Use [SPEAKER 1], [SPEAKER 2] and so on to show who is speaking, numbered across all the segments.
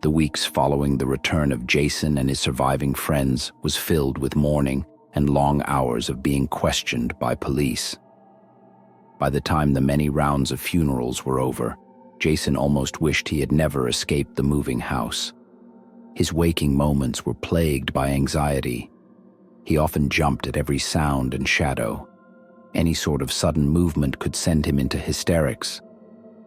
[SPEAKER 1] The weeks following the return of Jason and his surviving friends was filled with mourning and long hours of being questioned by police. By the time the many rounds of funerals were over, Jason almost wished he had never escaped the moving house. His waking moments were plagued by anxiety. He often jumped at every sound and shadow. Any sort of sudden movement could send him into hysterics.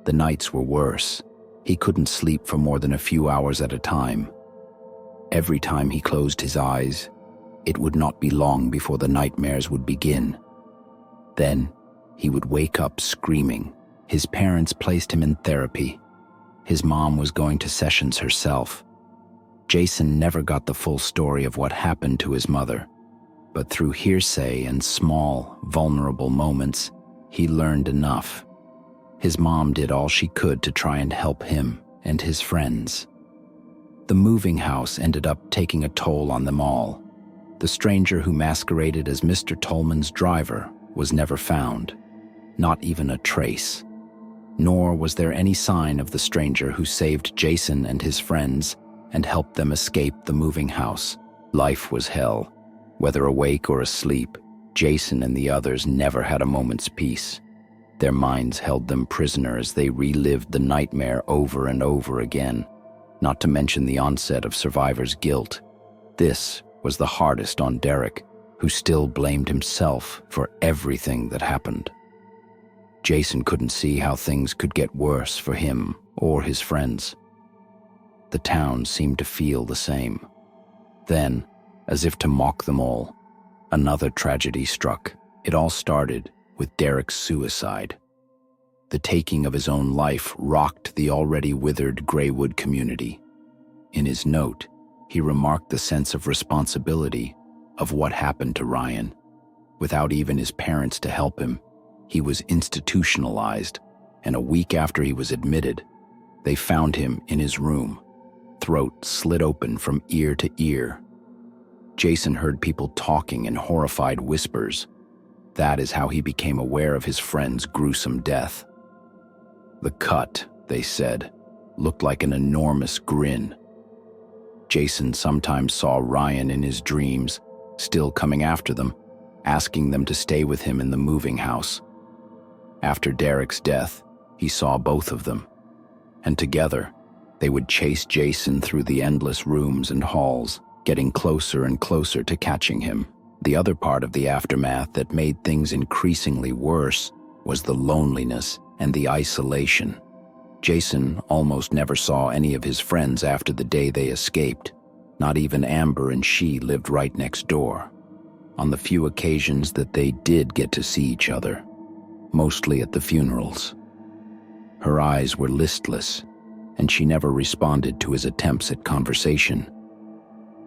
[SPEAKER 1] The nights were worse. He couldn't sleep for more than a few hours at a time. Every time he closed his eyes, it would not be long before the nightmares would begin. Then, he would wake up screaming. His parents placed him in therapy. His mom was going to sessions herself. Jason never got the full story of what happened to his mother, but through hearsay and small, vulnerable moments, he learned enough. His mom did all she could to try and help him and his friends. The moving house ended up taking a toll on them all. The stranger who masqueraded as Mr. Tolman's driver was never found, not even a trace. Nor was there any sign of the stranger who saved Jason and his friends and helped them escape the moving house. Life was hell. Whether awake or asleep, Jason and the others never had a moment's peace. Their minds held them prisoner as they relived the nightmare over and over again, not to mention the onset of survivor's guilt. This was the hardest on Derek, who still blamed himself for everything that happened. Jason couldn't see how things could get worse for him or his friends. The town seemed to feel the same. Then, as if to mock them all, another tragedy struck. It all started with Derek's suicide. The taking of his own life rocked the already withered Greywood community. In his note, he remarked the sense of responsibility of what happened to Ryan. Without even his parents to help him, he was institutionalized, and a week after he was admitted, they found him in his room, throat slit open from ear to ear. Jason heard people talking in horrified whispers. That is how he became aware of his friend's gruesome death. The cut, they said, looked like an enormous grin. Jason sometimes saw Ryan in his dreams, still coming after them, asking them to stay with him in the moving house. After Derek's death, he saw both of them, and together, they would chase Jason through the endless rooms and halls, getting closer and closer to catching him. The other part of the aftermath that made things increasingly worse was the loneliness and the isolation. Jason almost never saw any of his friends after the day they escaped. Not even Amber and she lived right next door. On the few occasions that they did get to see each other, mostly at the funerals, her eyes were listless, and she never responded to his attempts at conversation.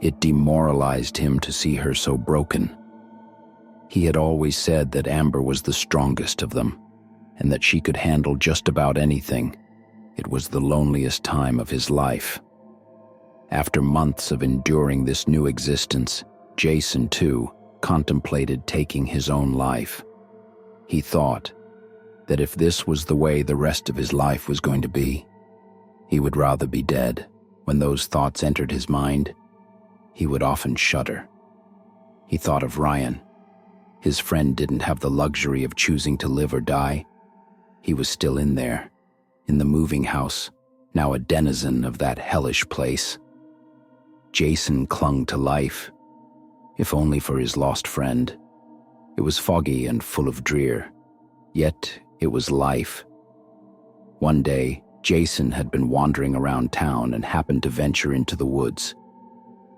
[SPEAKER 1] It demoralized him to see her so broken. He had always said that Amber was the strongest of them, and that she could handle just about anything. It was the loneliest time of his life. After months of enduring this new existence, Jason, too, contemplated taking his own life. He thought that if this was the way the rest of his life was going to be, he would rather be dead. When those thoughts entered his mind, he would often shudder. He thought of Ryan. His friend didn't have the luxury of choosing to live or die. He was still in there, in the moving house, now a denizen of that hellish place. Jason clung to life, if only for his lost friend. It was foggy and full of drear, yet it was life. One day, Jason had been wandering around town and happened to venture into the woods.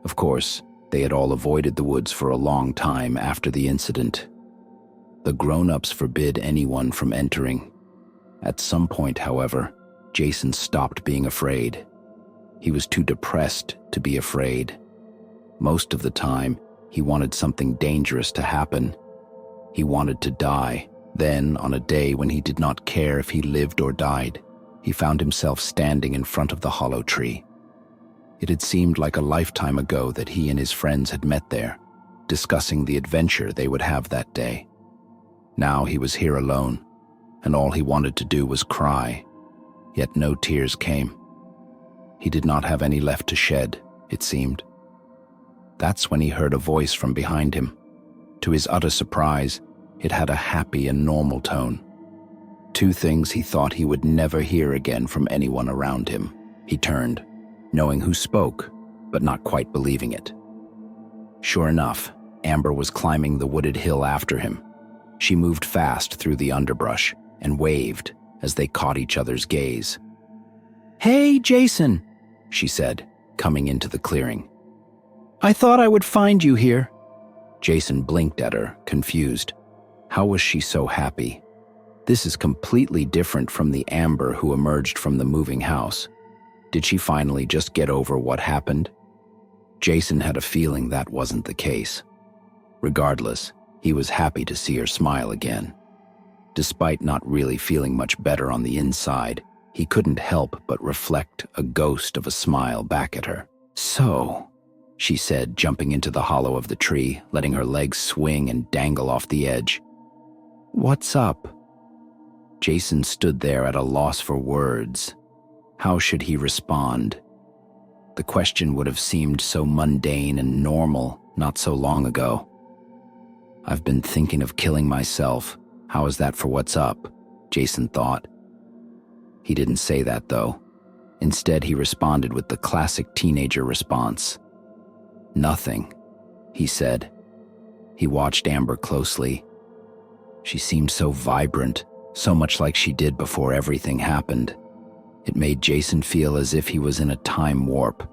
[SPEAKER 1] Of course, they had all avoided the woods for a long time after the incident. The grown-ups forbid anyone from entering. At some point, however, Jason stopped being afraid. He was too depressed to be afraid. Most of the time, he wanted something dangerous to happen. He wanted to die. Then, on a day when he did not care if he lived or died, he found himself standing in front of the hollow tree. It had seemed like a lifetime ago that he and his friends had met there, discussing the adventure they would have that day. Now he was here alone, and all he wanted to do was cry, yet no tears came. He did not have any left to shed, it seemed. That's when he heard a voice from behind him. To his utter surprise, it had a happy and normal tone. Two things he thought he would never hear again from anyone around him. He turned, knowing who spoke, but not quite believing it. Sure enough, Amber was climbing the wooded hill after him. She moved fast through the underbrush and waved as they caught each other's gaze. "Hey, Jason," she said, coming into the clearing. "I thought I would find you here." Jason blinked at her, confused. How was she so happy? This is completely different from the Amber who emerged from the moving house. Did she finally just get over what happened? Jason had a feeling that wasn't the case. Regardless, he was happy to see her smile again. Despite not really feeling much better on the inside, he couldn't help but reflect a ghost of a smile back at her. "So," she said, jumping into the hollow of the tree, letting her legs swing and dangle off the edge. "What's up?" Jason stood there at a loss for words. How should he respond? The question would have seemed so mundane and normal not so long ago. "I've been thinking of killing myself. How is that for what's up?" Jason thought. He didn't say that, though. Instead, he responded with the classic teenager response. "Nothing," he said. He watched Amber closely. She seemed so vibrant, so much like she did before everything happened. It made Jason feel as if he was in a time warp.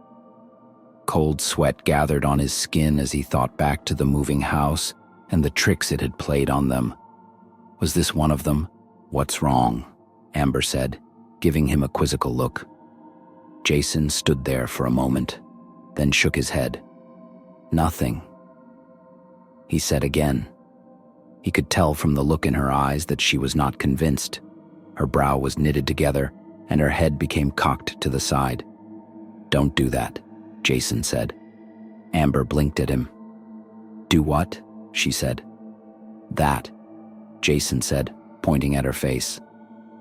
[SPEAKER 1] Cold sweat gathered on his skin as he thought back to the moving house and the tricks it had played on them. Was this one of them? "What's wrong?" Amber said, giving him a quizzical look. Jason stood there for a moment, then shook his head. "Nothing," he said again. He could tell from the look in her eyes that she was not convinced. Her brow was knitted together, and her head became cocked to the side. "Don't do that," Jason said. Amber blinked at him. "Do what?" she said. "That," Jason said, pointing at her face.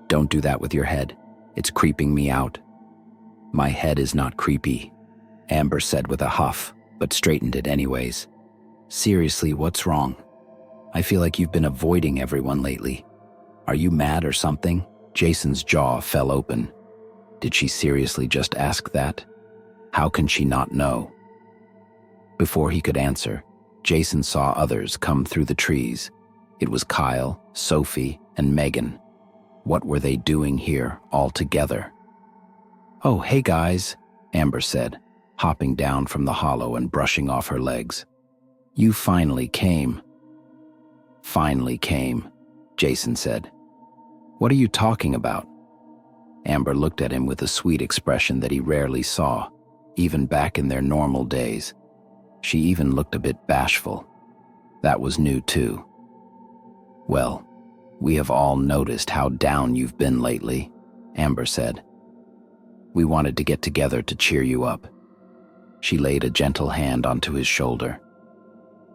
[SPEAKER 1] "Don't do that with your head. It's creeping me out." "My head is not creepy," Amber said with a huff, but straightened it anyways. "Seriously, what's wrong? I feel like you've been avoiding everyone lately. Are you mad or something?" Jason's jaw fell open. Did she seriously just ask that? How can she not know? Before he could answer, Jason saw others come through the trees. It was Kyle, Sophie, and Megan. What were they doing here all together? "Oh, hey guys," Amber said, hopping down from the hollow and brushing off her legs. "You finally came." "Finally came," Jason said. "What are you talking about?" Amber looked at him with a sweet expression that he rarely saw, even back in their normal days. She even looked a bit bashful. That was new too. "Well, we have all noticed how down you've been lately," Amber said. "We wanted to get together to cheer you up." She laid a gentle hand onto his shoulder.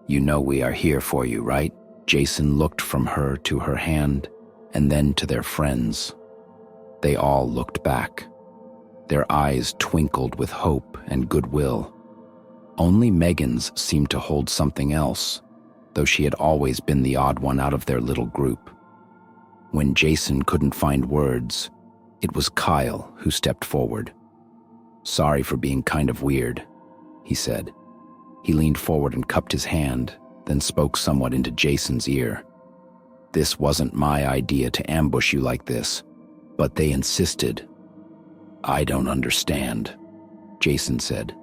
[SPEAKER 1] "You know we are here for you, right?" Jason looked from her to her hand, and then to their friends. They all looked back. Their eyes twinkled with hope and goodwill. Only Megan's seemed to hold something else, though she had always been the odd one out of their little group. When Jason couldn't find words, it was Kyle who stepped forward. "Sorry for being kind of weird," he said. He leaned forward and cupped his hand, then spoke somewhat into Jason's ear. "This wasn't my idea to ambush you like this, but they insisted." "I don't understand," Jason said.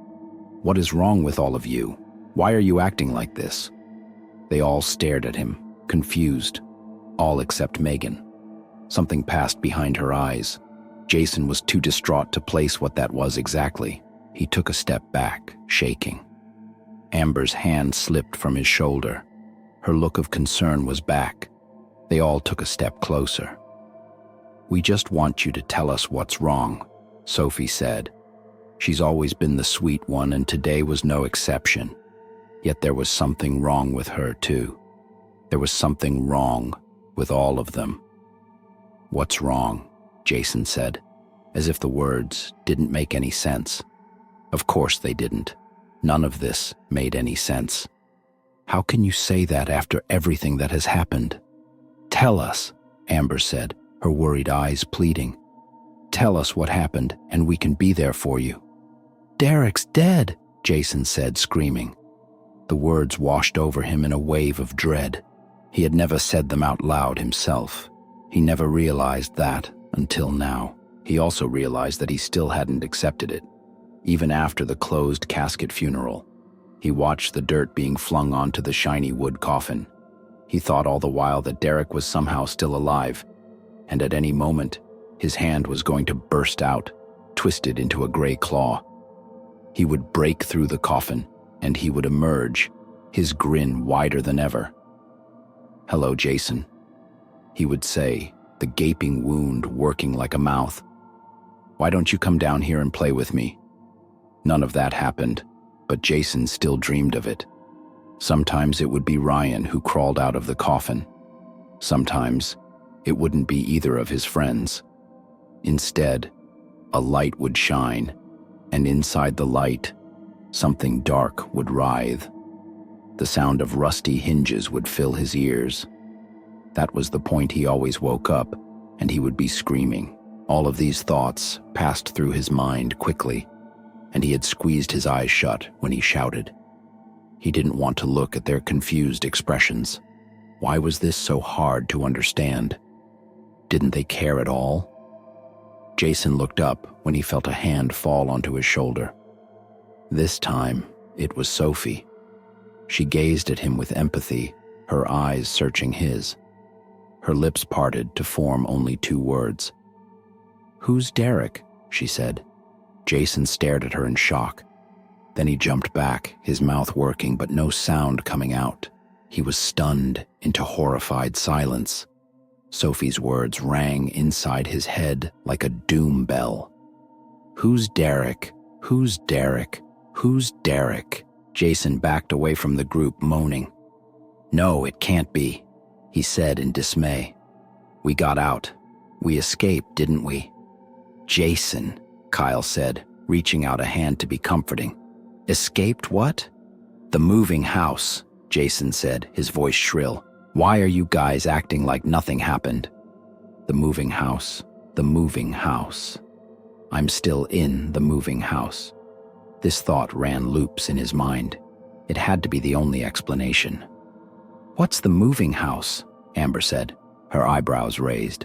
[SPEAKER 1] "What is wrong with all of you? Why are you acting like this?" They all stared at him, confused, all except Megan. Something passed behind her eyes. Jason was too distraught to place what that was exactly. He took a step back, shaking. Amber's hand slipped from his shoulder. Her look of concern was back. They all took a step closer. "We just want you to tell us what's wrong," Sophie said. She's always been the sweet one, and today was no exception. Yet there was something wrong with her, too. There was something wrong with all of them. "What's wrong?" Jason said. as if the words didn't make any sense. Of course they didn't. None of this made any sense. How can you say that after everything that has happened? Tell us, Amber said, her worried eyes pleading. Tell us what happened, and we can be there for you. Derek's dead, Jason said, screaming. The words washed over him in a wave of dread. He had never said them out loud himself. He never realized that until now. He also realized that he still hadn't accepted it. Even after the closed casket funeral, he watched the dirt being flung onto the shiny wood coffin. He thought all the while that Derek was somehow still alive, and at any moment, his hand was going to burst out, twisted into a gray claw. He would break through the coffin, and he would emerge, his grin wider than ever. Hello, Jason, he would say, the gaping wound working like a mouth. Why don't you come down here and play with me? None of that happened, but Jason still dreamed of it. Sometimes it would be Ryan who crawled out of the coffin. Sometimes it wouldn't be either of his friends. Instead, a light would shine, and inside the light, something dark would writhe. The sound of rusty hinges would fill his ears. That was the point he always woke up, and he would be screaming. All of these thoughts passed through his mind quickly, and he had squeezed his eyes shut when he shouted. He didn't want to look at their confused expressions. Why was this so hard to understand? Didn't they care at all? Jason looked up when he felt a hand fall onto his shoulder. This time, it was Sophie. She gazed at him with empathy, her eyes searching his. Her lips parted to form only two words. "Who's Derek?" she said. Jason stared at her in shock. Then he jumped back, his mouth working but no sound coming out. He was stunned into horrified silence. Sophie's words rang inside his head like a doom bell. "Who's Derek? Who's Derek? Who's Derek?" Jason backed away from the group, moaning. "No, it can't be," he said in dismay. "We got out. We escaped, didn't we?" "Jason," Kyle said, reaching out a hand to be comforting. "Escaped what?" "The moving house," Jason said, his voice shrill. "Why are you guys acting like nothing happened?" The moving house, the moving house. I'm still in the moving house. This thought ran loops in his mind. It had to be the only explanation. "What's the moving house?" Amber said, her eyebrows raised.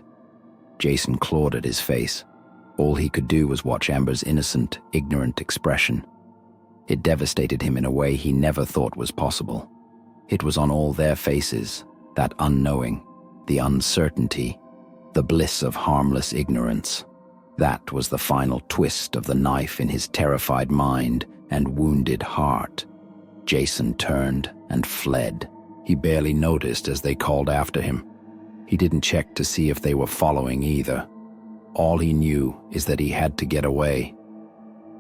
[SPEAKER 1] Jason clawed at his face. All he could do was watch Amber's innocent, ignorant expression. It devastated him in a way he never thought was possible. It was on all their faces, that unknowing, the uncertainty, the bliss of harmless ignorance. That was the final twist of the knife in his terrified mind and wounded heart. Jason turned and fled. He barely noticed as they called after him. He didn't check to see if they were following either. All he knew is that he had to get away.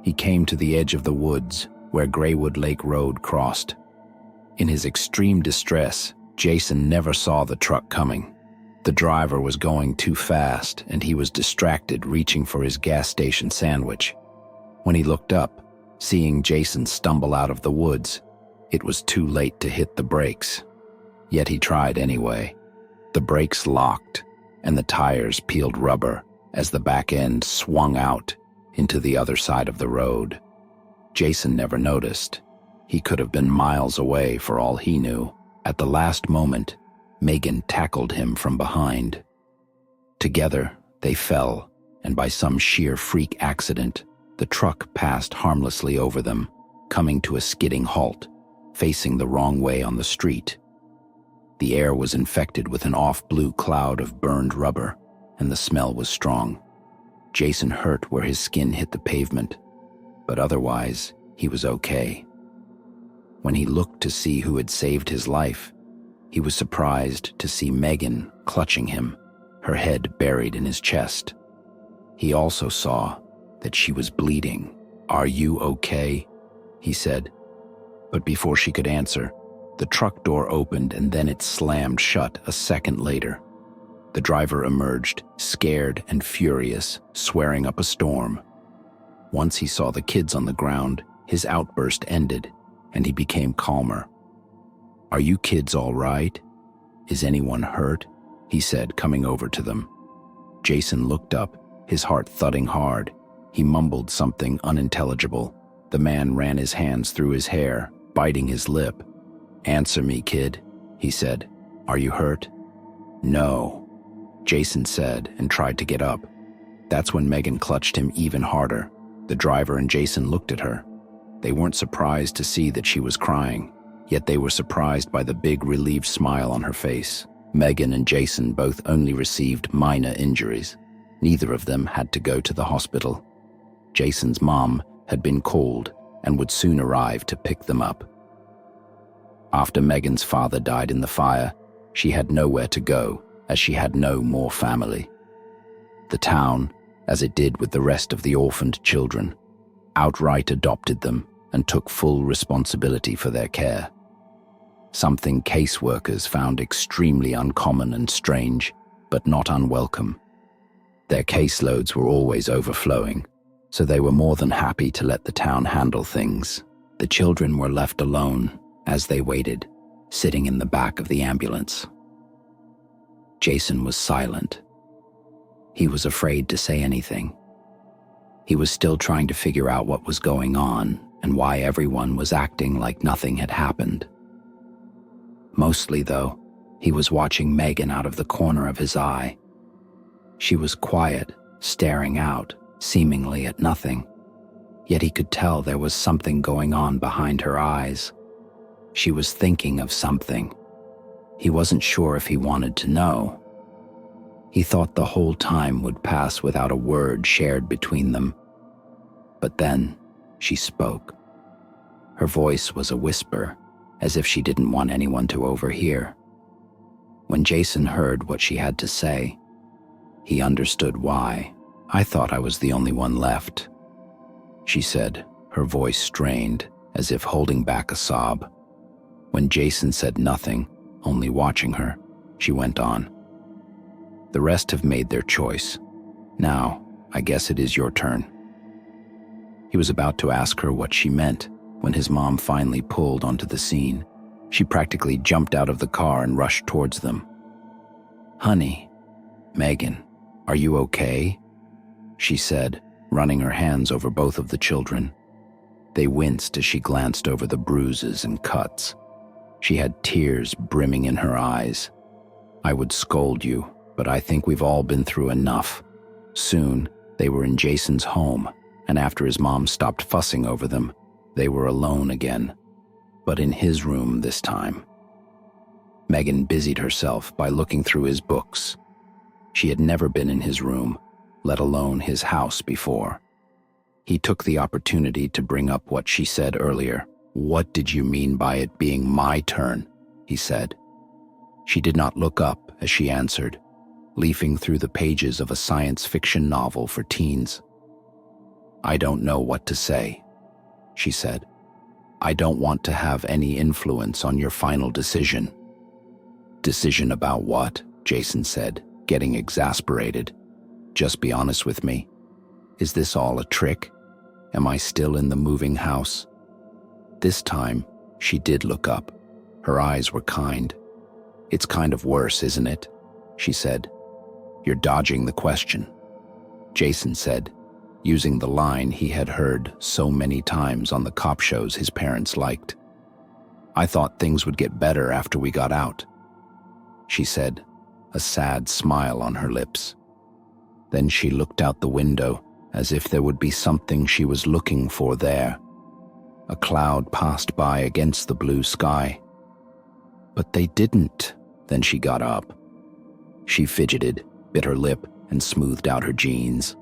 [SPEAKER 1] He came to the edge of the woods, where Graywood Lake Road crossed. In his extreme distress, Jason never saw the truck coming. The driver was going too fast, and he was distracted reaching for his gas station sandwich. When he looked up, seeing Jason stumble out of the woods, it was too late to hit the brakes. Yet he tried anyway. The brakes locked, and the tires peeled rubber as the back end swung out into the other side of the road. Jason never noticed. He could have been miles away for all he knew. At the last moment, Megan tackled him from behind. Together, they fell, and by some sheer freak accident, the truck passed harmlessly over them, coming to a skidding halt, facing the wrong way on the street. The air was infected with an off-blue cloud of burned rubber, and the smell was strong. Jason hurt where his skin hit the pavement, but otherwise, he was okay. When he looked to see who had saved his life, he was surprised to see Megan clutching him, her head buried in his chest. He also saw that she was bleeding. "Are you okay?" he said. But before she could answer, the truck door opened and then it slammed shut a second later. The driver emerged, scared and furious, swearing up a storm. Once he saw the kids on the ground, his outburst ended, and he became calmer. "Are you kids all right? Is anyone hurt?" he said, coming over to them. Jason looked up, his heart thudding hard. He mumbled something unintelligible. The man ran his hands through his hair, biting his lip. "Answer me, kid," he said. "Are you hurt?" "No," Jason said and tried to get up. That's when Megan clutched him even harder. The driver and Jason looked at her. They weren't surprised to see that she was crying, yet they were surprised by the big, relieved smile on her face. Megan and Jason both only received minor injuries. Neither of them had to go to the hospital. Jason's mom had been called and would soon arrive to pick them up. After Megan's father died in the fire, she had nowhere to go, as she had no more family. The town, as it did with the rest of the orphaned children, outright adopted them and took full responsibility for their care. Something caseworkers found extremely uncommon and strange, but not unwelcome. Their caseloads were always overflowing, so they were more than happy to let the town handle things. The children were left alone as they waited, sitting in the back of the ambulance. Jason was silent. He was afraid to say anything. He was still trying to figure out what was going on and why everyone was acting like nothing had happened. Mostly, though, he was watching Megan out of the corner of his eye. She was quiet, staring out, seemingly at nothing. Yet he could tell there was something going on behind her eyes. She was thinking of something. He wasn't sure if he wanted to know. He thought the whole time would pass without a word shared between them. But then she spoke. Her voice was a whisper, as if she didn't want anyone to overhear. When Jason heard what she had to say, he understood why. "I thought I was the only one left," she said, her voice strained, as if holding back a sob. When Jason said nothing, only watching her, she went on. "The rest have made their choice. Now, I guess it is your turn." He was about to ask her what she meant when his mom finally pulled onto the scene. She practically jumped out of the car and rushed towards them. "Honey, Megan, are you okay?" she said, running her hands over both of the children. They winced as she glanced over the bruises and cuts. She had tears brimming in her eyes. "I would scold you, but I think we've all been through enough." Soon, they were in Jason's home, and after his mom stopped fussing over them, they were alone again, but in his room this time. Megan busied herself by looking through his books. She had never been in his room, let alone his house before. He took the opportunity to bring up what she said earlier. "What did you mean by it being my turn?" he said. She did not look up as she answered, leafing through the pages of a science fiction novel for teens. "I don't know what to say," she said. "I don't want to have any influence on your final decision." "Decision about what?" Jason said, getting exasperated. "Just be honest with me. Is this all a trick? Am I still in the moving house?" This time, she did look up. Her eyes were kind. "It's kind of worse, isn't it?" she said. "You're dodging the question," Jason said, using the line he had heard so many times on the cop shows his parents liked. "I thought things would get better after we got out," she said, a sad smile on her lips. Then she looked out the window as if there would be something she was looking for there. A cloud passed by against the blue sky. But they didn't. Then she got up. She fidgeted, bit her lip, and smoothed out her jeans.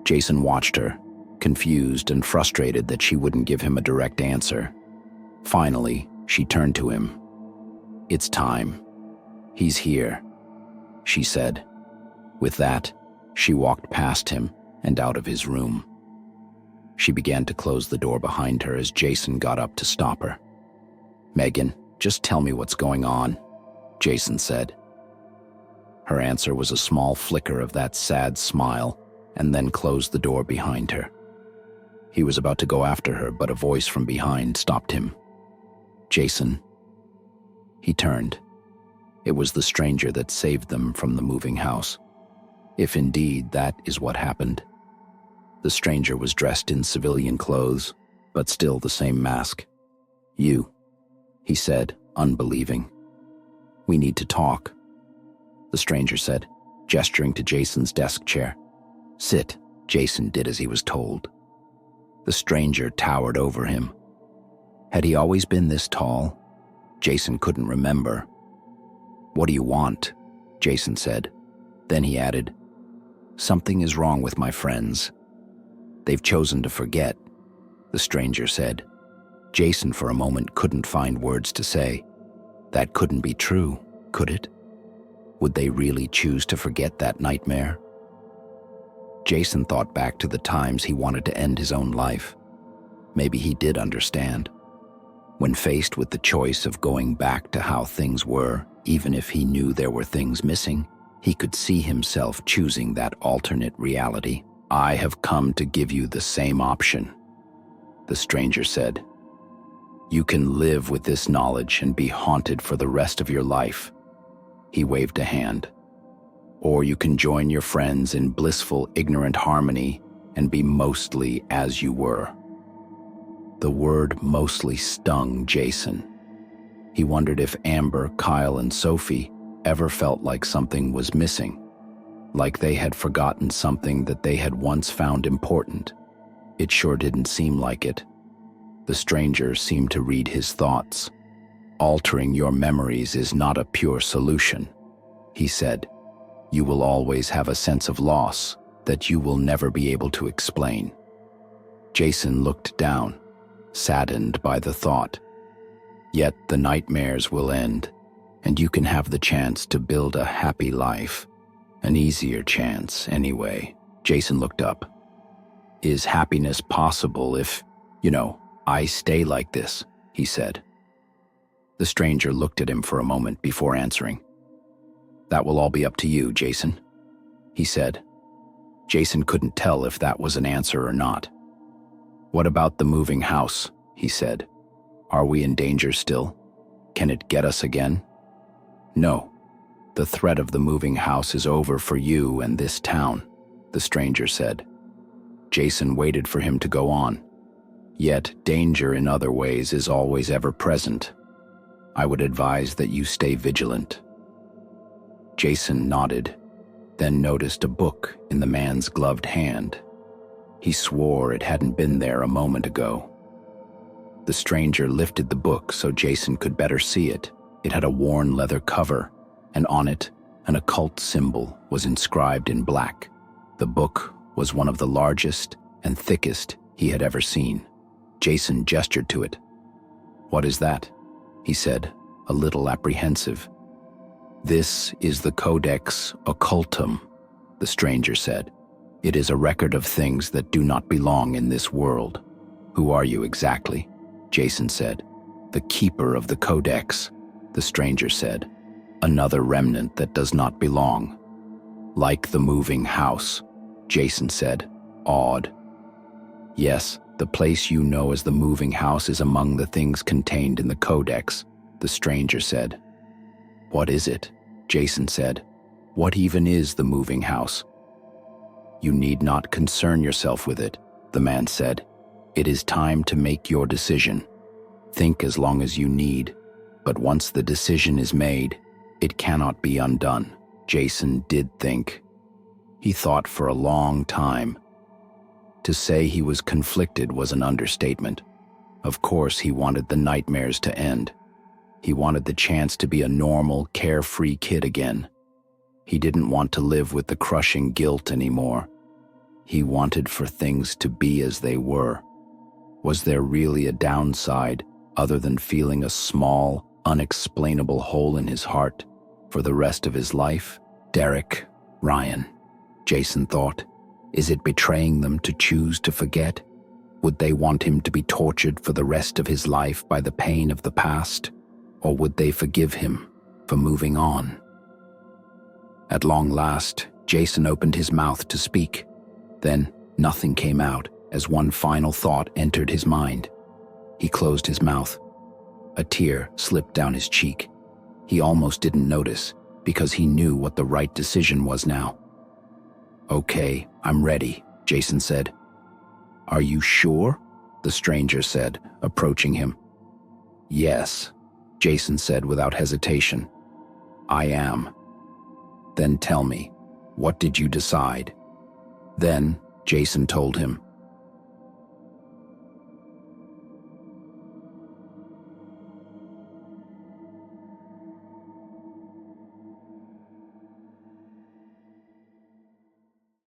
[SPEAKER 1] Jason watched her, confused and frustrated that she wouldn't give him a direct answer. Finally, she turned to him. "It's time. He's here," she said. With that, she walked past him and out of his room. She began to close the door behind her as Jason got up to stop her. "Megan, just tell me what's going on," Jason said. Her answer was a small flicker of that sad smile, and then closed the door behind her. He was about to go after her, but a voice from behind stopped him. "Jason." He turned. It was the stranger that saved them from the moving house. If indeed that is what happened. The stranger was dressed in civilian clothes, but still the same mask. "You," he said, unbelieving. "We need to talk," the stranger said, gesturing to Jason's desk chair. "Sit." Jason did as he was told. The stranger towered over him. Had he always been this tall? Jason couldn't remember. "What do you want?" Jason said. Then he added, "Something is wrong with my friends. They've chosen to forget," the stranger said. Jason for a moment couldn't find words to say. That couldn't be true, could it? Would they really choose to forget that nightmare? Jason thought back to the times he wanted to end his own life. Maybe he did understand. When faced with the choice of going back to how things were, even if he knew there were things missing, he could see himself choosing that alternate reality. "I have come to give you the same option," the stranger said. "You can live with this knowledge and be haunted for the rest of your life." He waved a hand. "Or you can join your friends in blissful, ignorant harmony and be mostly as you were." The word mostly stung Jason. He wondered if Amber, Kyle, and Sophie ever felt like something was missing, like they had forgotten something that they had once found important. It sure didn't seem like it. The stranger seemed to read his thoughts. "Altering your memories is not a pure solution," he said. "You will always have a sense of loss that you will never be able to explain." Jason looked down, saddened by the thought. "Yet the nightmares will end, and you can have the chance to build a happy life. An easier chance, anyway." Jason looked up. "Is happiness possible if, I stay like this?" he said. The stranger looked at him for a moment before answering. "That will all be up to you, Jason," he said. Jason couldn't tell if that was an answer or not. "What about the moving house?" he said. "Are we in danger still? Can it get us again?" "No. The threat of the moving house is over for you and this town," the stranger said. Jason waited for him to go on. "Yet danger in other ways is always ever present. I would advise that you stay vigilant." Jason nodded, then noticed a book in the man's gloved hand. He swore it hadn't been there a moment ago. The stranger lifted the book so Jason could better see it. It had a worn leather cover, and on it, an occult symbol was inscribed in black. The book was one of the largest and thickest he had ever seen. Jason gestured to it. "What is that?" he said, a little apprehensive. "This is the Codex Occultum," the stranger said. "It is a record of things that do not belong in this world." "Who are you exactly?" Jason said. "The keeper of the Codex," the stranger said. "Another remnant that does not belong." "Like the moving house," Jason said, awed. "Yes, the place you know as the moving house is among the things contained in the Codex," the stranger said. "What is it?" Jason said. "What even is the moving house?" "You need not concern yourself with it," the man said. "It is time to make your decision. Think as long as you need, but once the decision is made, it cannot be undone." Jason did think. He thought for a long time. To say he was conflicted was an understatement. Of course, he wanted the nightmares to end. He wanted the chance to be a normal, carefree kid again. He didn't want to live with the crushing guilt anymore. He wanted for things to be as they were. Was there really a downside other than feeling a small, unexplainable hole in his heart for the rest of his life? Derek, Ryan, Jason thought. Is it betraying them to choose to forget? Would they want him to be tortured for the rest of his life by the pain of the past? Or would they forgive him for moving on? At long last, Jason opened his mouth to speak. Then, nothing came out as one final thought entered his mind. He closed his mouth. A tear slipped down his cheek. He almost didn't notice, because he knew what the right decision was now. "Okay, I'm ready," Jason said. "Are you sure?" the stranger said, approaching him. "Yes," Jason said without hesitation. "I am." "Then tell me, what did you decide?" Then Jason told him.